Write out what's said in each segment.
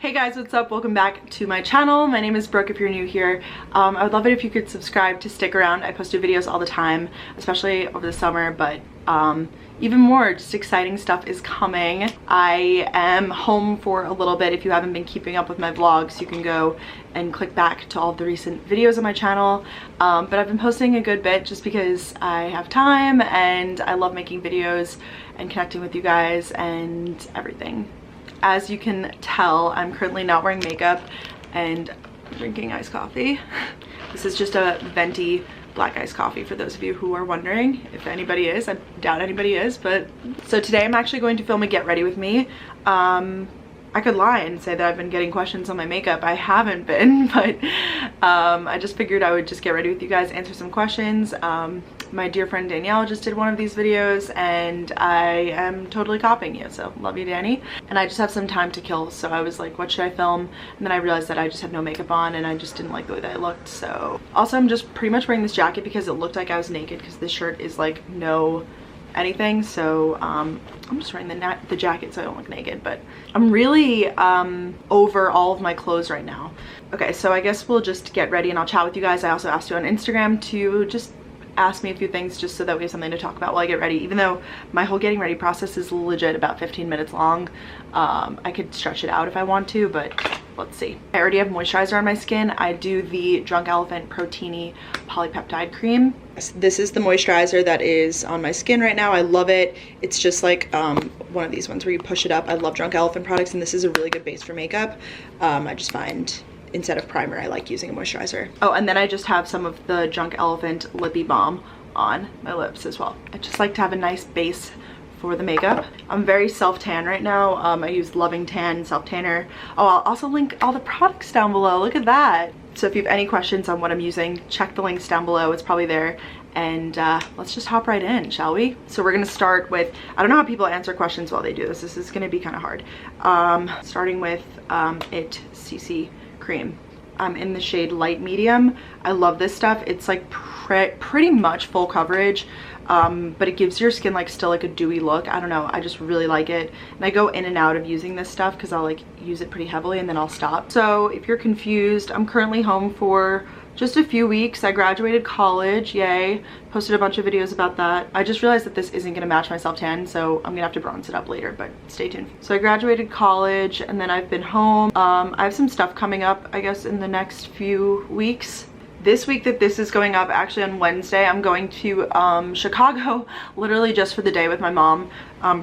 Hey guys, what's up? Welcome back to my channel. My name is Brooke if you're new here. I would love it if you could subscribe to stick around. I post videos all the time, especially over the summer, but even more just exciting stuff is coming. I am home for a little bit. If you haven't been keeping up with my vlogs, you can go and click back to all of the recent videos on my channel. But I've been posting a good bit just because I have time and I love making videos and connecting with you guys and everything. As you can tell, I'm currently not wearing makeup and drinking iced coffee. This is just a venti black iced coffee for those of you who are wondering if anybody is. I doubt anybody is, but so today I'm actually going to film a get ready with me. I could lie and say that I've been getting questions on my makeup. I haven't been, but I just figured I would just get ready with you guys, answer some questions. My dear friend Danielle just did one of these videos and I am totally copying you, so love you, Danny. And I just have some time to kill, so I was like, what should I film? And then I realized that I just had no makeup on and I just didn't like the way that I looked. So also I'm just pretty much wearing this jacket because it looked like I was naked, because this shirt is like no anything, so I'm just wearing the jacket so I don't look naked. But I'm really over all of my clothes right now. Okay, so I guess we'll just get ready and I'll chat with you guys. I also asked you on Instagram to just ask me a few things just so that we have something to talk about while I get ready, even though my whole getting ready process is legit about 15 minutes long. I could stretch it out if I want to, but let's see. I already have moisturizer on my skin. I do the Drunk Elephant Protini Polypeptide Cream. This is the moisturizer that is on my skin right now. I love it. It's just like one of these ones where you push it up. I love Drunk Elephant products, and this is a really good base for makeup. I just find instead of primer, I like using a moisturizer. Oh, and then I just have some of the Drunk Elephant Lippy Balm on my lips as well. I just like to have a nice base for the makeup. I'm very self-tan right now. I use Loving Tan self tanner. Oh, I'll also link all the products down below. Look at that. So if you have any questions on what I'm using, check the links down below. It's probably there. And let's just hop right in, shall we? So we're gonna start with, I don't know how people answer questions while they do this. This is gonna be kind of hard. Starting with IT CC cream. In the shade light medium. I love this stuff. It's like pretty much full coverage, but it gives your skin like still like a dewy look. I don't know, I just really like it, and I go in and out of using this stuff because I'll like use it pretty heavily and then I'll stop. So if you're confused, I'm currently home for just a few weeks. I graduated college, yay. Posted a bunch of videos about that. I just realized that this isn't gonna match my self-tan, so I'm gonna have to bronze it up later, but stay tuned. So I graduated college and then I've been home. I have some stuff coming up, I guess, in the next few weeks. This week that this is going up, actually on Wednesday, I'm going to Chicago, literally just for the day with my mom,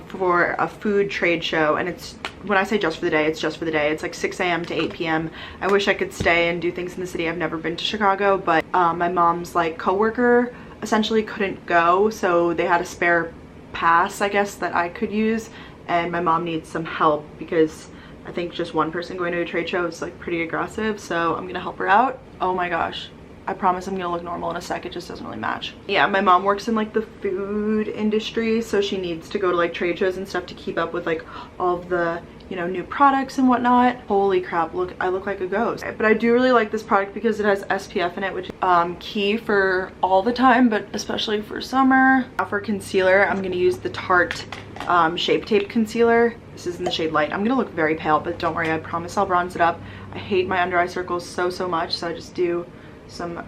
for a food trade show. And it's, when I say just for the day, it's just for the day. It's like 6 a.m. to 8 p.m. I wish I could stay and do things in the city. I've never been to Chicago, but my mom's like coworker essentially couldn't go, so they had a spare pass, I guess, that I could use, and my mom needs some help because I think just one person going to a trade show is like pretty aggressive, so I'm gonna help her out. Oh my gosh, I promise I'm gonna look normal in a sec. It just doesn't really match. Yeah, my mom works in like the food industry, so she needs to go to like trade shows and stuff to keep up with like all of the, you know, new products and whatnot. Holy crap, look, I look like a ghost. But I do really like this product because it has SPF in it, which is key for all the time, but especially for summer. Now for concealer, I'm gonna use the Tarte Shape Tape Concealer. This is in the shade light. I'm gonna look very pale, but don't worry, I promise I'll bronze it up. I hate my under eye circles so much, so I just do some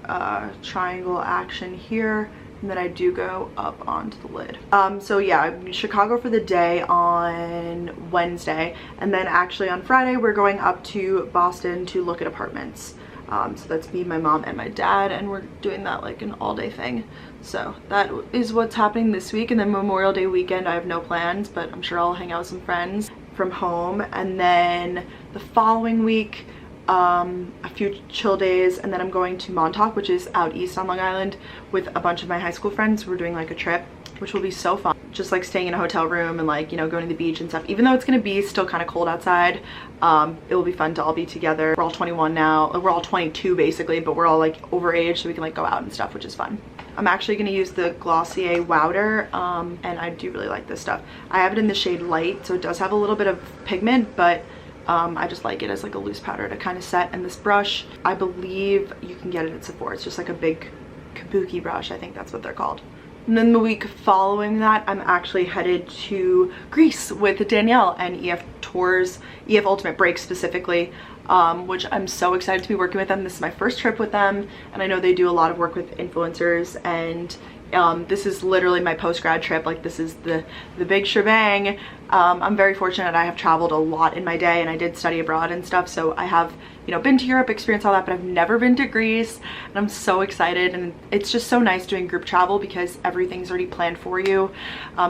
triangle action here, and then I do go up onto the lid. So yeah, I'm in Chicago for the day on Wednesday, and then actually on Friday we're going up to Boston to look at apartments. So that's me, my mom, and my dad, and we're doing that like an all-day thing. So that is what's happening this week. And then Memorial Day weekend, I have no plans, but I'm sure I'll hang out with some friends from home. And then the following week, a few chill days, and then I'm going to Montauk, which is out east on Long Island, with a bunch of my high school friends. We're doing like a trip, which will be so fun. Just like staying in a hotel room and like, you know, going to the beach and stuff. Even though it's gonna be still kind of cold outside, it will be fun to all be together. We're all 21 now. We're all 22 basically, but we're all like overage, so we can like go out and stuff, which is fun. I'm actually gonna use the Glossier Wowder, and I do really like this stuff. I have it in the shade light, so it does have a little bit of pigment, but I just like it as like a loose powder to kind of set. And this brush, I believe you can get it at Sephora. It's just like a big kabuki brush. I think that's what they're called. And then the week following that, I'm actually headed to Greece with Danielle and EF Tours, EF Ultimate Break specifically, which I'm so excited to be working with them. This is my first trip with them, and I know they do a lot of work with influencers, and this is literally my post-grad trip. Like, this is the big shebang. I'm very fortunate. I have traveled a lot in my day, and I did study abroad and stuff, so I have, you know, been to Europe, experienced all that, but I've never been to Greece, and I'm so excited. And it's just so nice doing group travel because everything's already planned for you,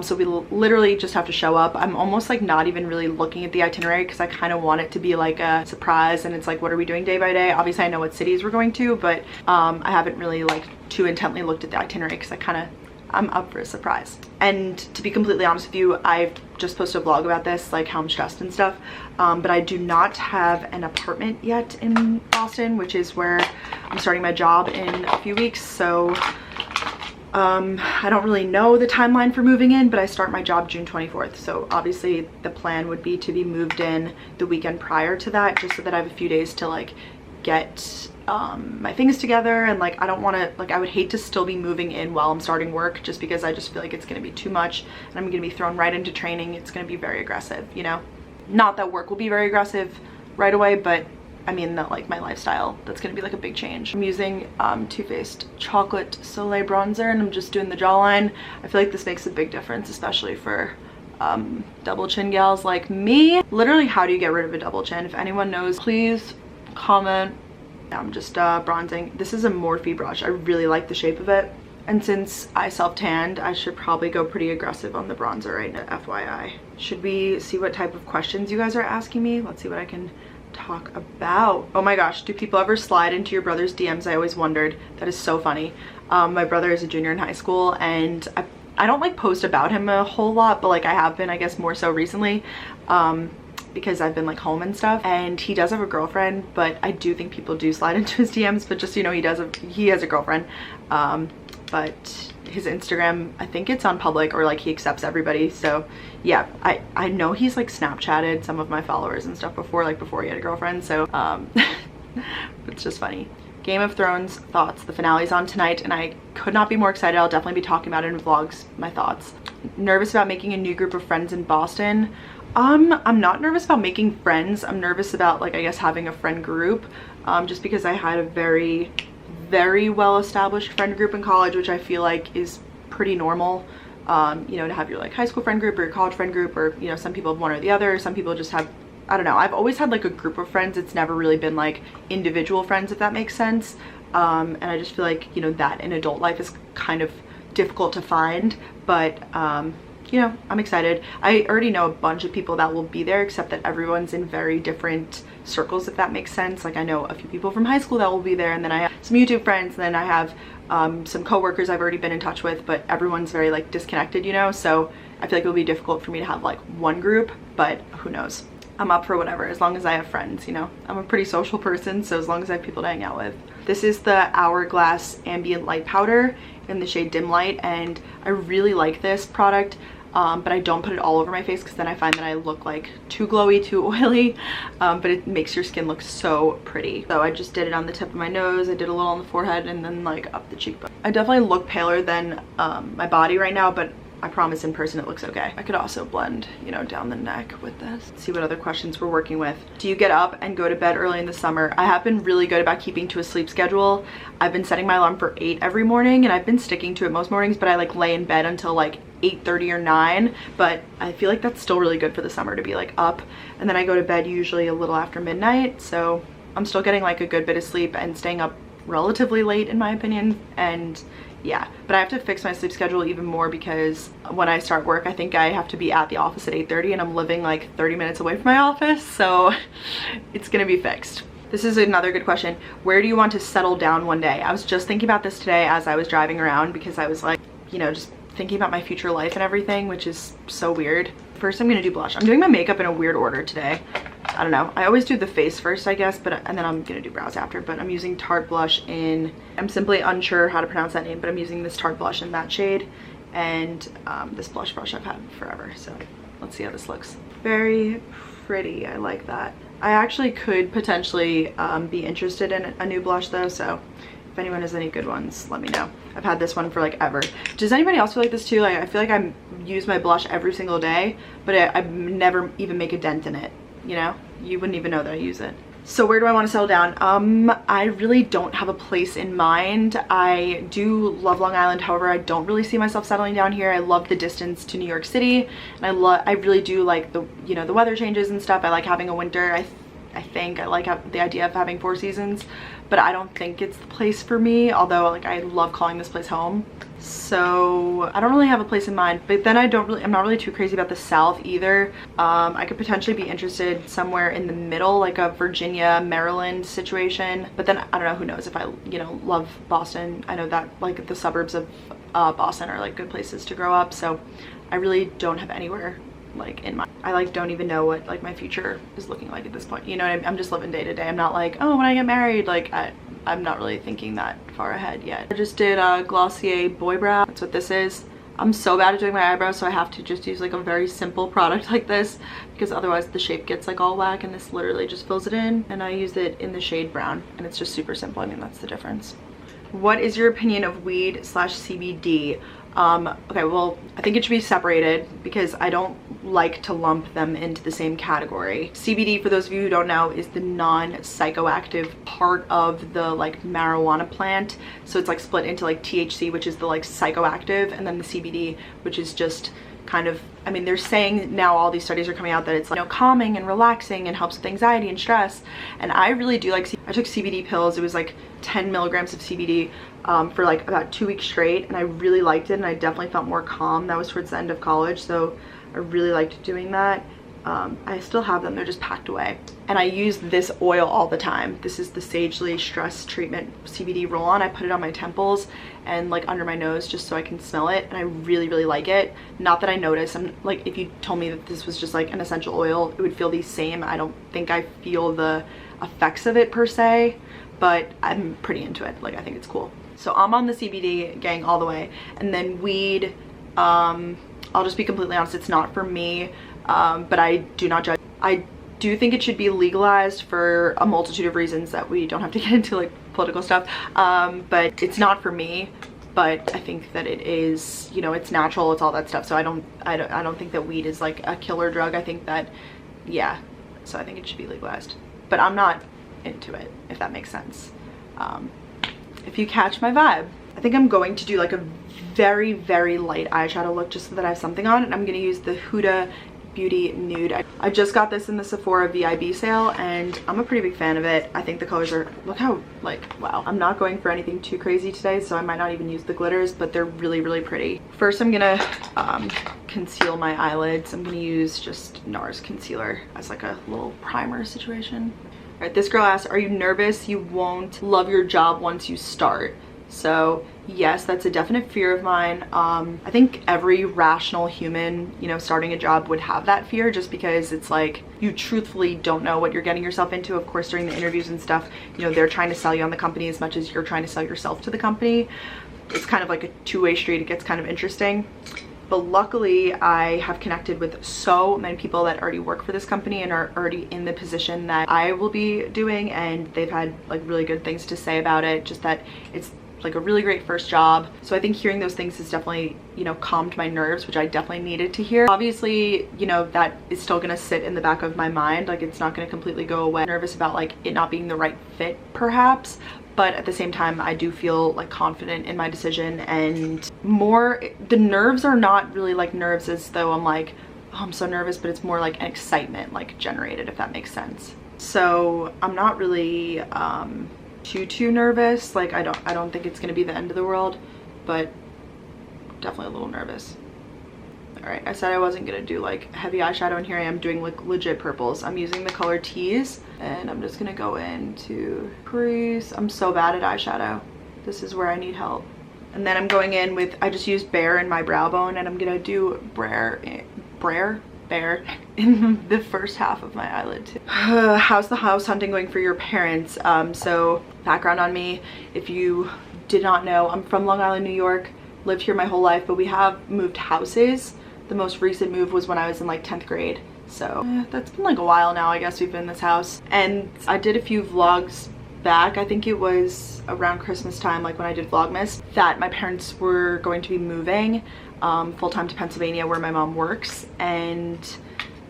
so we literally just have to show up. I'm almost like not even really looking at the itinerary because I kind of want it to be like a surprise, and it's like, what are we doing day by day? Obviously I know what cities we're going to, but I haven't really like too intently looked at the itinerary because I'm up for a surprise. And to be completely honest with you, I've just posted a vlog about this, like how I'm stressed and stuff, but I do not have an apartment yet in Boston, which is where I'm starting my job in a few weeks. So I don't really know the timeline for moving in, but I start my job June 24th. So obviously the plan would be to be moved in the weekend prior to that, just so that I have a few days to like get my things together. And like, I don't want to, like, I would hate to still be moving in while I'm starting work, just because I just feel like it's going to be too much and I'm going to be thrown right into training. It's going to be very aggressive, you know, not that work will be very aggressive right away, but I mean that like my lifestyle, that's going to be like a big change. I'm using Too Faced Chocolate Soleil bronzer, and I'm just doing the jawline. I feel like this makes a big difference, especially for double chin gals like me. Literally, how do you get rid of a double chin? If anyone knows, please comment. I'm just bronzing. This is a Morphe brush. I really like the shape of it, and since I self-tanned, I should probably go pretty aggressive on the bronzer right now, FYI. Should we see what type of questions you guys are asking me? Let's see what I can talk about. Oh my gosh, do people ever slide into your brother's DMs? I always wondered. That is so funny. My brother is a junior in high school, and I don't like post about him a whole lot, but like I have been, I guess, more so recently, because I've been like home and stuff. And he does have a girlfriend, but I do think people do slide into his DMs. But just, you know, he has a girlfriend, but his Instagram, I think it's on public, or like he accepts everybody. So yeah, I know he's like Snapchatted some of my followers and stuff before, like before he had a girlfriend. So it's just funny. Game of Thrones thoughts. The finale's on tonight, and I could not be more excited. I'll definitely be talking about it in vlogs, my thoughts. Nervous about making a new group of friends in Boston. I'm not nervous about making friends. I'm nervous about, like, I guess having a friend group, just because I had a very well established friend group in college, which I feel like is pretty normal. You know, to have your like high school friend group or your college friend group, or, you know, some people have one or the other. Some people just have, I don't know. I've always had like a group of friends. It's never really been like individual friends, if that makes sense. And I just feel like, you know, that in adult life is kind of difficult to find, but you know, I'm excited. I already know a bunch of people that will be there, except that everyone's in very different circles, if that makes sense. Like, I know a few people from high school that will be there, and then I have some YouTube friends, and then I have some coworkers I've already been in touch with, but everyone's very like disconnected, you know. So I feel like it'll be difficult for me to have like one group, but who knows. I'm up for whatever, as long as I have friends, you know. I'm a pretty social person, so as long as I have people to hang out with. This is the Hourglass Ambient Light Powder in the shade Dim Light, and I really like this product. But I don't put it all over my face, because then I find that I look like too glowy, too oily, but it makes your skin look so pretty. So I just did it on the tip of my nose, I did a little on the forehead, and then like up the cheekbone. I definitely look paler than my body right now, but I promise in person it looks okay. I could also blend, you know, down the neck with this. Let's see what other questions we're working with. Do you get up and go to bed early in the summer? I have been really good about keeping to a sleep schedule. I've been setting my alarm for 8 every morning, and I've been sticking to it most mornings, but I like lay in bed until like 8:30 or 9, but I feel like that's still really good for the summer to be like up, and then I go to bed usually a little after midnight, so I'm still getting like a good bit of sleep and staying up relatively late in my opinion. And yeah, but I have to fix my sleep schedule even more, because when I start work, I think I have to be at the office at 8:30, and I'm living like 30 minutes away from my office, so it's gonna be fixed. This is another good question. Where do you want to settle down one day? I was just thinking about this today as I was driving around, because I was like, you know, just thinking about my future life and everything, which is so weird. First, I'm gonna do blush. I'm doing my makeup in a weird order today. I don't know. I always do the face first, I guess, and then I'm gonna do brows after. But I'm using Tarte Blush in, I'm simply unsure how to pronounce that name, but I'm using this Tarte Blush in that shade, and this blush brush I've had forever. So let's see how this looks. Very pretty. I like that. I actually could potentially be interested in a new blush though, so if If anyone has any good ones, let me know. I've had this one for like ever. Does anybody else feel like this too? Like, I feel like I use my blush every single day, but I never even make a dent in it, you know? You wouldn't even know that I use it. So where do I want to settle down? I really don't have a place in mind. I do love Long Island. However, I don't really see myself settling down here. I love the distance to New York City, and I really do like the, you know, the weather changes and stuff. I like having a winter. I think I like the idea of having 4 seasons, but I don't think it's the place for me, although like I love calling this place home. So I don't really have a place in mind, but then I'm not really too crazy about the South either. I could potentially be interested somewhere in the middle, like a Virginia, Maryland situation, but then I don't know, who knows if I, you know, love Boston. I know that like the suburbs of Boston are like good places to grow up, so I really don't have anywhere like in mind. I like don't even know what like my future is looking like at this point, you know. I'm just living day to day. I'm not like, oh, when I get married, like I'm not really thinking that far ahead yet. I just did a Glossier Boy Brow. That's what this is. I'm so bad at doing my eyebrows, so I have to just use like a very simple product like this, because otherwise the shape gets like all whack, and this literally just fills it in. And I use it in the shade brown, and it's just super simple. I mean, that's the difference. What is your opinion of weed / CBD? Okay, well, I think it should be separated because I don't like to lump them into the same category. CBD, for those of you who don't know, is the non-psychoactive part of the like marijuana plant. So it's like split into like THC, which is the like psychoactive, and then the CBD, which is just kind of, I mean, they're saying now, all these studies are coming out that it's like, you know, calming and relaxing and helps with anxiety and stress. And I really do like, I took CBD pills. It was like 10 milligrams of CBD for like about 2 weeks straight, and I really liked it, and I definitely felt more calm. That was towards the end of college, so I really liked doing that. I still have them, they're just packed away. And I use this oil all the time. This is the Sagely Stress Treatment CBD roll-on. I put it on my temples and like under my nose just so I can smell it, and I really, really like it. Not that I notice, I'm like, if you told me that this was just like an essential oil, it would feel the same. I don't think I feel the effects of it per se, but I'm pretty into it. Like, I think it's cool. So I'm on the CBD gang all the way. And then weed, I'll just be completely honest, it's not for me, but I do not judge. I do think it should be legalized for a multitude of reasons that we don't have to get into, like political stuff, but it's not for me. But I think that it is, you know, it's natural, it's all that stuff. So I don't think that weed is like a killer drug. I think that, yeah, so I think it should be legalized, but I'm not into it, if that makes sense. If you catch my vibe. I think I'm going to do like a very, very light eyeshadow look just so that I have something on, and I'm going to use the HUDA Beauty Nude. I just got this in the Sephora VIB sale, and I'm a pretty big fan of it. I think the colors are, look how, like, wow. I'm not going for anything too crazy today, so I might not even use the glitters, but they're really, really pretty. First, I'm gonna conceal my eyelids. I'm gonna use just NARS concealer as like a little primer situation. All right, this girl asked, are you nervous you won't love your job once you start? So yes, that's a definite fear of mine. I think every rational human, you know, starting a job would have that fear, just because it's like you truthfully don't know what you're getting yourself into. Of course, during the interviews and stuff, you know, they're trying to sell you on the company as much as you're trying to sell yourself to the company. It's kind of like a two-way street. It gets kind of interesting. But luckily, I have connected with so many people that already work for this company and are already in the position that I will be doing, and they've had like really good things to say about it, just that it's like a really great first job. So I think hearing those things has definitely, you know, calmed my nerves, which I definitely needed to hear. Obviously, you know, that is still gonna sit in the back of my mind. Like, it's not gonna completely go away. I'm nervous about like it not being the right fit perhaps, but at the same time, I do feel like confident in my decision, and more, the nerves are not really like nerves as though I'm like, oh, I'm so nervous, but it's more like an excitement like generated, if that makes sense. So I'm not really too nervous. Like, I don't think it's gonna be the end of the world, but definitely a little nervous. All right, I said I wasn't gonna do like heavy eyeshadow, and here I am doing like legit purples. I'm using the color Tease, and I'm just gonna go into crease. I'm so bad at eyeshadow. This is where I need help. And then I'm going in with, I just used Bare in my brow bone, and I'm gonna do Bare in the first half of my eyelid too. How's the house hunting going for your parents? So background on me, if you did not know, I'm from Long Island, New York, lived here my whole life, but we have moved houses. The most recent move was when I was in like 10th grade. So that's been like a while now, I guess we've been in this house. And I did a few vlogs back, I think it was around Christmas time, like when I did Vlogmas, that my parents were going to be moving full-time to Pennsylvania where my mom works. And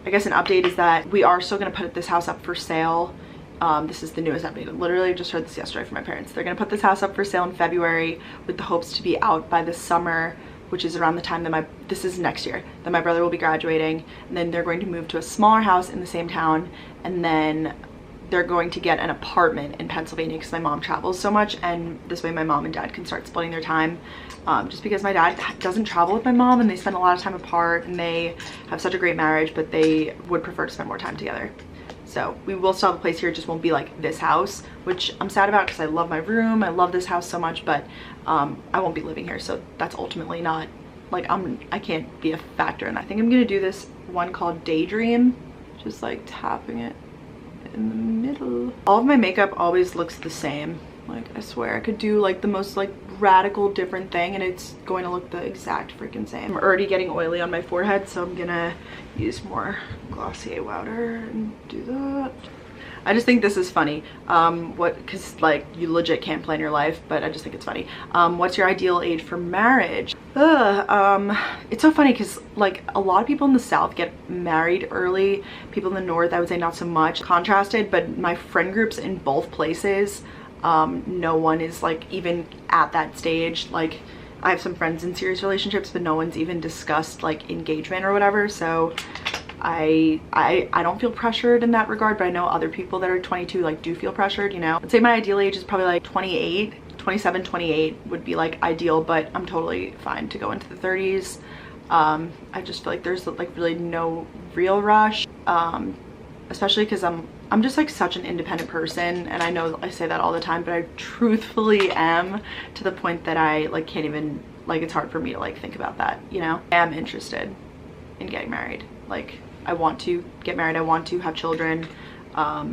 I guess an update is that we are still going to put this house up for sale. This is the newest update. I literally just heard this yesterday from my parents. They're going to put this house up for sale in February with the hopes to be out by the summer, which is around the time that this is next year, that my brother will be graduating. And then they're going to move to a smaller house in the same town, and then they're going to get an apartment in Pennsylvania because my mom travels so much, and this way my mom and dad can start splitting their time, just because my dad doesn't travel with my mom and they spend a lot of time apart, and they have such a great marriage, but they would prefer to spend more time together. So we will still have a place here, it just won't be like this house, which I'm sad about because I love my room, I love this house so much, but I won't be living here, so that's ultimately not, like, I can't be a factor. And I think I'm gonna do this one called Daydream, just like tapping it in the middle. All of my makeup always looks the same. Like, I swear I could do like the most like radical different thing and it's going to look the exact freaking same. I'm already getting oily on my forehead, so I'm gonna use more Glossier Wowder and do that. I just think this is funny. Because like you legit can't plan your life, but I just think it's funny. What's your ideal age for marriage? It's so funny because like a lot of people in the South get married early. People in the North, I would say not so much. Contrasted, but my friend groups in both places, no one is like even at that stage. Like I have some friends in serious relationships, but no one's even discussed like engagement or whatever. So I don't feel pressured in that regard, but I know other people that are 22 like do feel pressured, you know. I'd say my ideal age is probably like 27, 28 would be like ideal, but I'm totally fine to go into the 30s. I just feel like there's like really no real rush, especially because I'm just like such an independent person, and I know I say that all the time, but I truthfully am, to the point that I like can't even, like, it's hard for me to like think about that, you know. I am interested in getting married. Like, I want to get married, I want to have children. I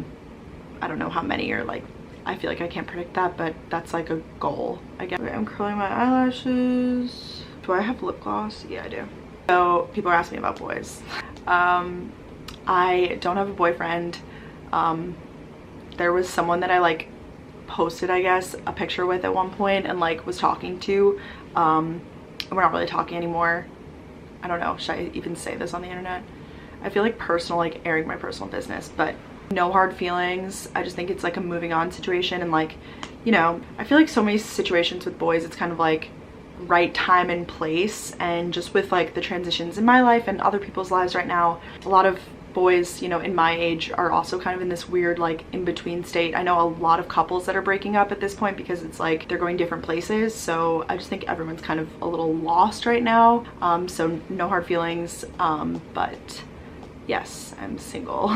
don't know how many, or like, I feel like I can't predict that, but that's like a goal, I guess. Okay, I'm curling my eyelashes. Do I have lip gloss? Yeah, I do. So people are asking me about boys. I don't have a boyfriend. There was someone that I like posted, I guess, a picture with at one point and like was talking to. And we're not really talking anymore. I don't know, should I even say this on the internet? I feel like personal, like airing my personal business, but no hard feelings. I just think it's like a moving on situation, and like, you know, I feel like so many situations with boys, it's kind of like right time and place. And just with like the transitions in my life and other people's lives right now, a lot of boys, you know, in my age are also kind of in this weird like in-between state. I know a lot of couples that are breaking up at this point because it's like they're going different places, so I just think everyone's kind of a little lost right now. So no hard feelings, but yes, I'm single.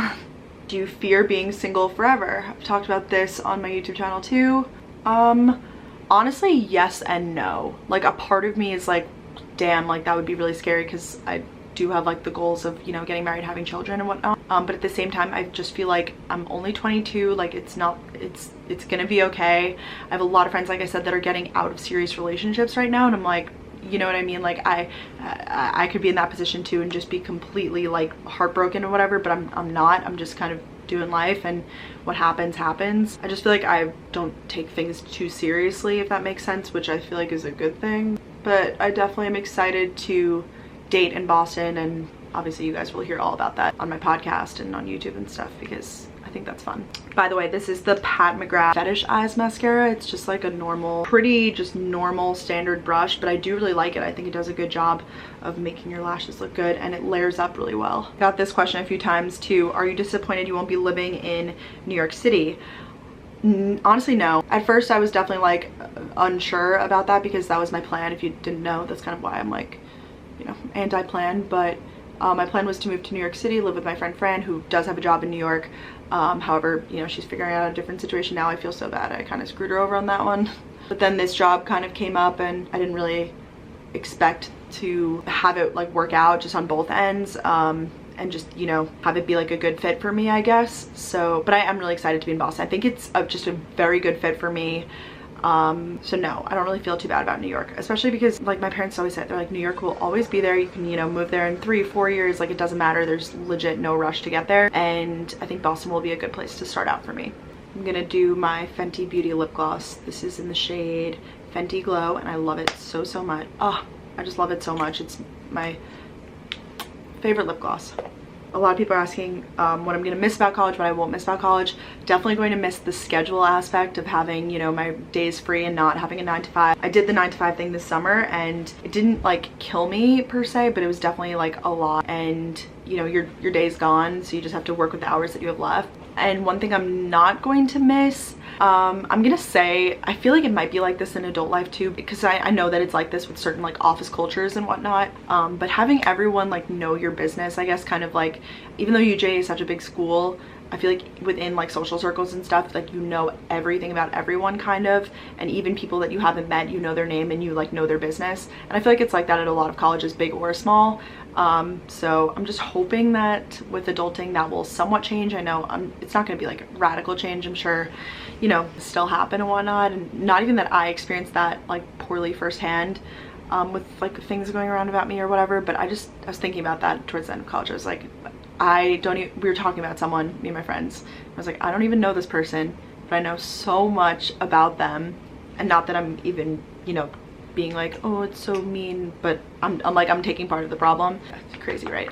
Do you fear being single forever? I've talked about this on my YouTube channel too. Honestly, yes and no. Like, a part of me is like, damn, like that would be really scary because I do have like the goals of, you know, getting married, having children and whatnot. But at the same time, I just feel like I'm only 22. Like, it's gonna be okay. I have a lot of friends, like I said, that are getting out of serious relationships right now, and I'm like, you know what I mean? Like, I could be in that position too and just be completely like heartbroken or whatever, but I'm not. I'm just kind of doing life, and what happens happens. I just feel like I don't take things too seriously, if that makes sense, which I feel like is a good thing. But I definitely am excited to date in Boston, and obviously you guys will hear all about that on my podcast and on YouTube and stuff, because I think that's fun. By the way, this is the Pat McGrath Fetish Eyes Mascara. It's just like a normal, pretty just normal standard brush, but I do really like it. I think it does a good job of making your lashes look good, and it layers up really well. Got this question a few times too. Are you disappointed you won't be living in New York City? Honestly, no. At first I was definitely like unsure about that, because that was my plan. If you didn't know, that's kind of why I'm like, you know, anti-plan. But my plan was to move to New York City, live with my friend Fran, who does have a job in New York. However, you know, she's figuring out a different situation now. I feel so bad. I kind of screwed her over on that one. But then this job kind of came up, and I didn't really expect to have it like work out just on both ends, and just, you know, have it be like a good fit for me, I guess. So, but I am really excited to be in Boston. I think it's just a very good fit for me. So no, I don't really feel too bad about New York, especially because like my parents always said, they're like, New York will always be there. You can, you know, move there in 3-4 years. Like, it doesn't matter. There's legit no rush to get there. And I think Boston will be a good place to start out for me. I'm gonna do my Fenty Beauty lip gloss. This is in the shade Fenty Glow, and I love it so much. Oh, I just love it so much. It's my favorite lip gloss. A lot of people are asking what I'm gonna miss about college, but I won't miss about college. Definitely going to miss the schedule aspect of having, you know, my days free and not having a 9 to 5. I did the 9 to 5 thing this summer, and it didn't like kill me per se, but it was definitely like a lot. And you know, your day's gone, so you just have to work with the hours that you have left. And one thing I'm not going to miss, I'm gonna say, I feel like it might be like this in adult life too, because I know that it's like this with certain like office cultures and whatnot, but having everyone like know your business, I guess, kind of like, even though UJ is such a big school, I feel like within like social circles and stuff, like you know everything about everyone kind of, and even people that you haven't met, you know their name and you like know their business. And I feel like it's like that at a lot of colleges, big or small. So I'm just hoping that with adulting that will somewhat change. I know it's not going to be like a radical change. I'm sure, you know, still happen and whatnot, and not even that I experienced that like poorly firsthand with like things going around about me or whatever, but I was thinking about that towards the end of college. I was like, we were talking about someone, me and my friends. I was like, I don't even know this person, but I know so much about them. And not that I'm even, you know, being like, oh, it's so mean, but I'm like, I'm taking part of the problem. It's crazy, right?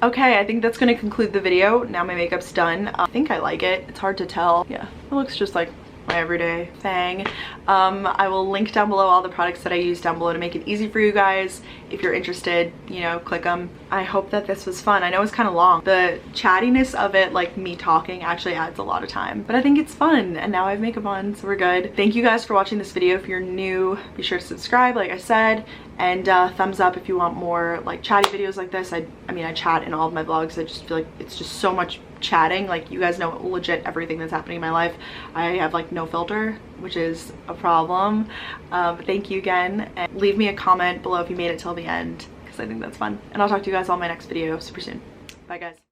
Okay, I think that's gonna conclude the video. Now my makeup's done. I think I like it. It's hard to tell. Yeah, it looks just like my everyday thing. I will link down below all the products that I use down below to make it easy for you guys. If you're interested, you know, click them. I hope that this was fun. I know it's kind of long. The chattiness of it, like me talking, actually adds a lot of time, but I think it's fun. And now I have makeup on, so we're good. Thank you guys for watching this video. If you're new, be sure to subscribe, like I said, and thumbs up if you want more like chatty videos like this. I mean, I chat in all of my vlogs. I just feel like it's just so much chatting. Like, you guys know legit everything that's happening in my life. I have like no filter, which is a problem. But thank you again, and leave me a comment below if you made it till the end, because I think that's fun. And I'll talk to you guys on my next video super soon. Bye guys.